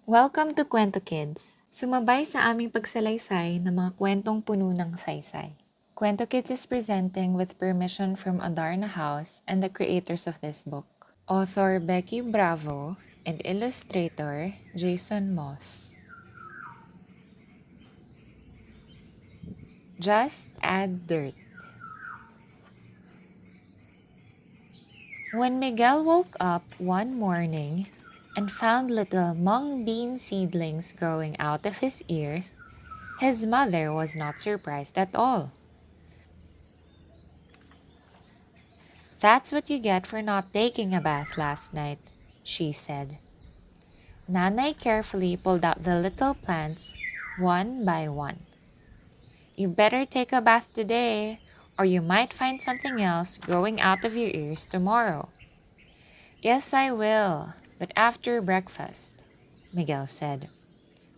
Welcome to Kwento Kids. Sumabay sa aming pagsalaysay ng mga kwentong puno ng saysay. Kwento Kids is presenting with permission from Adarna House and the creators of this book. Author Becky Bravo and illustrator Jason Moss. Just add dirt. When Miguel woke up one morning and found little mung bean seedlings growing out of his ears, his mother was not surprised at all. "That's what you get for not taking a bath last night," she said. Nanay carefully pulled out the little plants one by one. "You better take a bath today, or you might find something else growing out of your ears tomorrow." "Yes, I will, but after breakfast," Miguel said.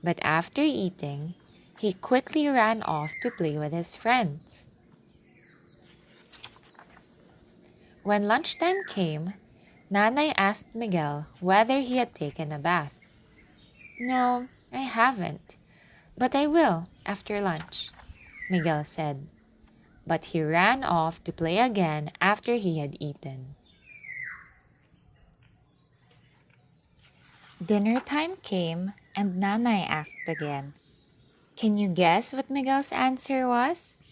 But after eating, he quickly ran off to play with his friends. When lunchtime came, Nanay asked Miguel whether he had taken a bath. "No, I haven't, but I will after lunch," Miguel said. But he ran off to play again after he had eaten. Dinner time came and Nanay asked again. Can you guess what Miguel's answer was?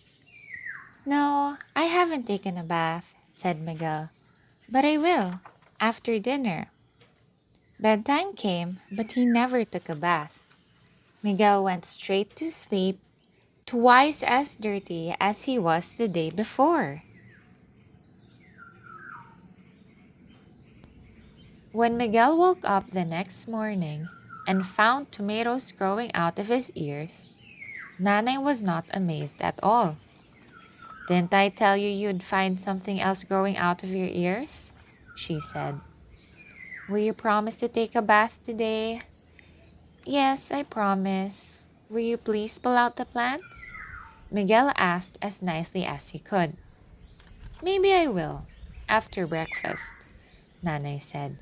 "No, I haven't taken a bath," said Miguel, "but I will after dinner." Bedtime came, but he never took a bath. Miguel went straight to sleep, twice as dirty as he was the day before. When Miguel woke up the next morning and found tomatoes growing out of his ears, Nanay was not amazed at all. "Didn't I tell you you'd find something else growing out of your ears?" she said. "Will you promise to take a bath today?" "Yes, I promise. Will you please pull out the plants?" Miguel asked as nicely as he could. "Maybe I will, after breakfast," Nanay said.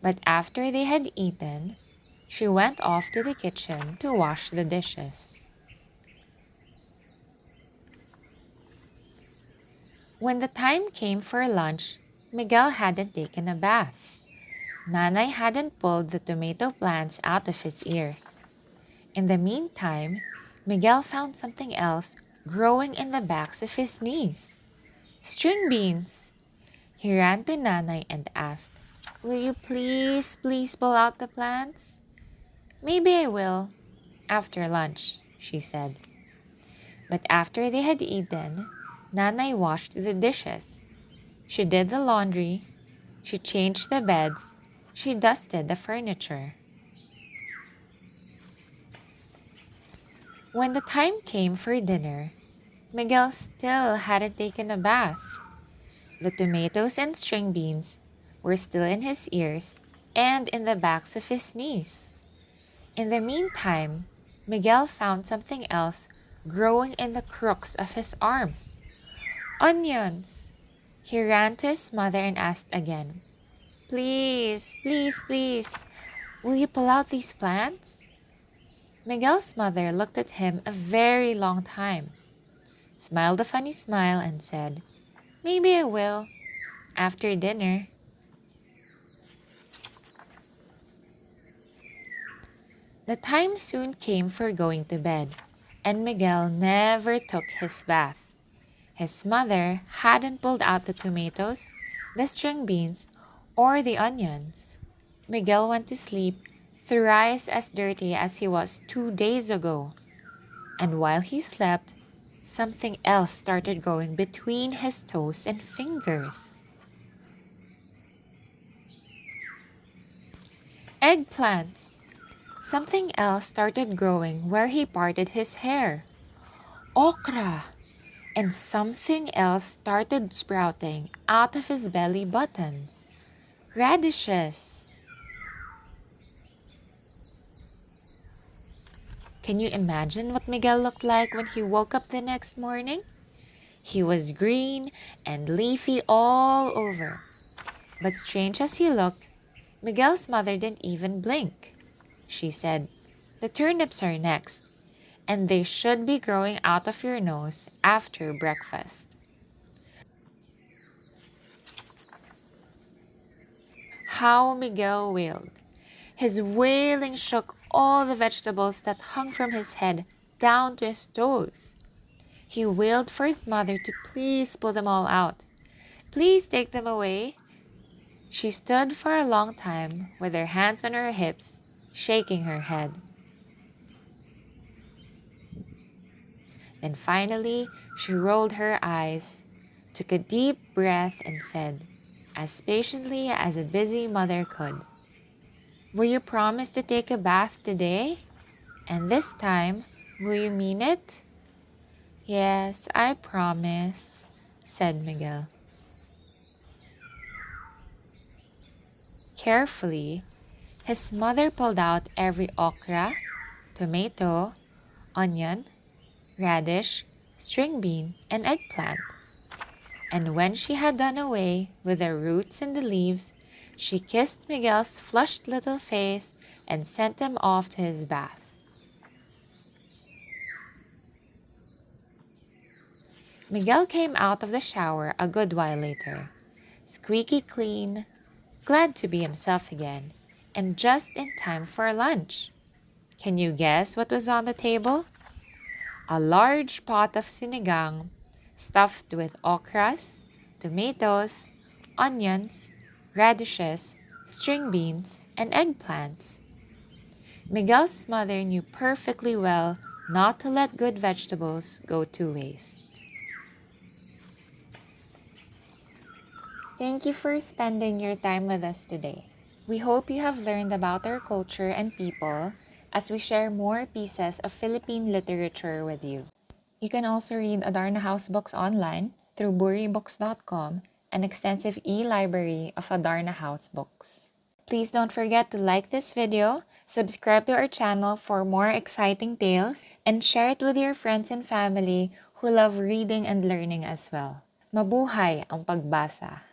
But after they had eaten, she went off to the kitchen to wash the dishes. When the time came for lunch, Miguel hadn't taken a bath. Nanay hadn't pulled the tomato plants out of his ears. In the meantime, Miguel found something else growing in the backs of his knees. String beans! He ran to Nanay and asked, "Will you please pull out the plants?" "Maybe I will, after lunch," she said. But after they had eaten, Nanay washed the dishes. She did the laundry. She changed the beds. She dusted the furniture. When the time came for dinner, Miguel still hadn't taken a bath. The tomatoes and string beans were still in his ears and in the backs of his knees. In the meantime, Miguel found something else growing in the crooks of his arms. Onions! He ran to his mother and asked again, "Please, will you pull out these plants?" Miguel's mother looked at him a very long time, smiled a funny smile, and said, "Maybe I will, after dinner." The time soon came for going to bed, and Miguel never took his bath. His mother hadn't pulled out the tomatoes, the string beans, or the onions. Miguel went to sleep thrice as dirty as he was 2 days ago. And while he slept, something else started growing between his toes and fingers. Eggplants! Something else started growing where he parted his hair. Okra! And something else started sprouting out of his belly button. Radishes! Can you imagine what Miguel looked like when he woke up the next morning? He was green and leafy all over. But strange as he looked, Miguel's mother didn't even blink. she said. The turnips are next, and they should be growing out of your nose after breakfast. How Miguel wailed. His wailing shook all the vegetables that hung from his head down to his toes. He wailed for his mother to please pull them all out. Please take them away. She stood for a long time with her hands on her hips, shaking her head. Then finally, she rolled her eyes, took a deep breath, and said, as patiently as a busy mother could, "Will you promise to take a bath today? And this time, will you mean it?" "Yes, I promise," said Miguel. Carefully, his mother pulled out every okra, tomato, onion, radish, string bean, and eggplant. And when she had done away with the roots and the leaves, she kissed Miguel's flushed little face and sent him off to his bath. Miguel came out of the shower a good while later, squeaky clean, glad to be himself again, and just in time for lunch. Can you guess what was on the table? A large pot of sinigang stuffed with okras, tomatoes, onions, radishes, string beans, and eggplants. Miguel's mother knew perfectly well not to let good vegetables go to waste. Thank you for spending your time with us today. We hope you have learned about our culture and people as we share more pieces of Philippine literature with you. You can also read Adarna House books online through buribooks.com, an extensive e-library of Adarna House books. Please don't forget to like this video, subscribe to our channel for more exciting tales, and share it with your friends and family who love reading and learning as well. Mabuhay ang pagbasa!